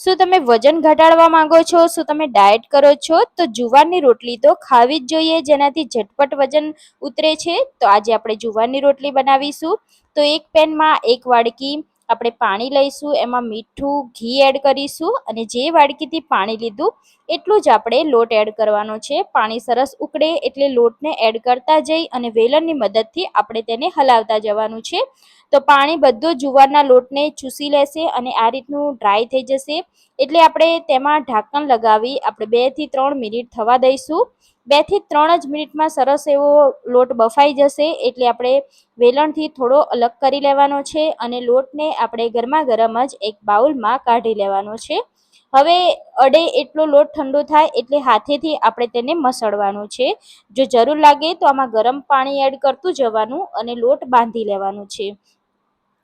શું તમે વજન ઘટાડવા માંગો છો? શું તમે ડાયટ કરો છો? તો જુવારની રોટલી તો ખાવી જ જોઈએ, જેનાથી ઝટપટ વજન ઉતરે છે. તો આજે આપણે જુવારની રોટલી બનાવીશું. તો એક પેનમાં એક વાડકી આપણે પાણી લઈશું, એમાં મીઠું, ઘી એડ કરીશું અને જે વાડકીથી પાણી લીધું એટલું જ આપણે લોટ એડ કરવાનો છે. પાણી સરસ ઉકળે એટલે લોટને એડ કરતા જઈ અને વેલણની મદદથી આપણે તેને હલાવતા જવાનું છે. તો પાણી બધું જુવારના લોટને ચૂસી લેશે અને આ રીતનું ડ્રાય થઈ જશે એટલે આપણે તેમાં ઢાંકણ લગાવી આપણે 2 થી 3 મિનિટ થવા દઈશું. 2 થી 3 જ મિનિટમાં સરસ એવો લોટ બફાઈ જશે એટલે આપણે વેલણથી થોડો અલગ કરી લેવાનો છે અને લોટને આપણે ગરમા ગરમ જ એક બાઉલમાં કાઢી લેવાનો છે. હવે અડે એટલો લોટ ઠંડો થાય એટલે હાથેથી આપણે તેને મસળવાનો છે. જો જરૂર લાગે તો આમાં ગરમ પાણી એડ કરતું જવાનું અને લોટ બાંધી લેવાનું છે.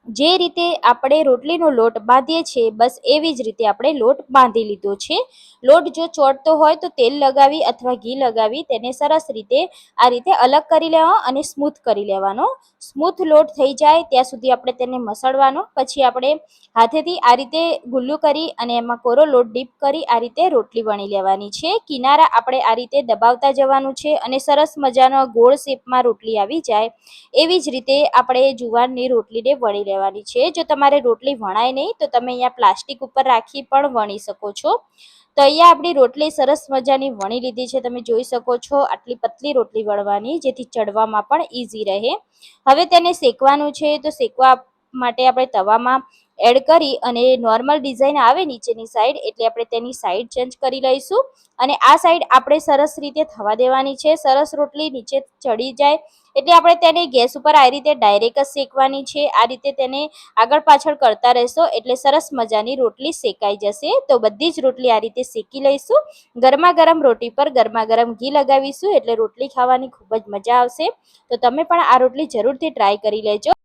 જે રીતે આપણે રોટલીનો લોટ બાંધીએ છીએ બસ એવી જ રીતે આપણે લોટ બાંધી લીધો છે. લોટ જો ચોટતો હોય તો તેલ લગાવી અથવા ઘી લગાવી તેને સરસ રીતે આ રીતે અલગ કરી લેવાનો અને સ્મૂથ કરી લેવાનો. સ્મૂથ લોટ થઈ જાય ત્યાં સુધી આપણે તેને મસળવાનો. પછી આપણે હાથેથી આ રીતે ગુલ્લું કરી અને એમાં કોરો લોટ ડીપ કરી આ રીતે રોટલી વણી લેવાની છે. કિનારા આપણે આ રીતે દબાવતા જવાનું છે અને સરસ મજાનો ગોળ શેપમાં રોટલી આવી જાય એવી જ રીતે આપણે જુવારની રોટલીને વણી લેવાની છે. જો તમારે રોટલી વણાય નહીં તો તમે અહીંયા પ્લાસ્ટિક ઉપર રાખી પણ વણી શકો છો. તો અહીંયા આપણી રોટલી સરસ મજાની વણી લીધી છે. તમે જોઈ શકો છો આટલી પતલી રોટલી વણવાની, જેથી ચડવામાં પણ ઈઝી રહે. હવે તેને શેકવાનું છે. તો શેકવા માટે આપણે તવામાં એડ કરી અને નોર્મલ ડિઝાઇન આવે નીચેની સાઈડ એટલે આપણે તેની સાઈડ ચેન્જ કરી લઈશું અને આ સાઈડ આપણે સરસ રીતે થવા દેવાની છે. સરસ રોટલી નીચે ચડી જાય એટલે આપણે તેને ગેસ ઉપર આ રીતે ડાયરેક્ટ જ શેકવાની છે. આ રીતે તેને આગળ પાછળ કરતા રહેશો એટલે સરસ મજાની રોટલી શેકાઈ જશે. તો બધી જ રોટલી આ રીતે શેકી લઈશું. ગરમા ગરમ રોટી પર ગરમા ગરમ ઘી લગાવીશું એટલે રોટલી ખાવાની ખૂબ જ મજા આવશે. તો તમે પણ આ રોટલી જરૂરથી ટ્રાય કરી લેજો.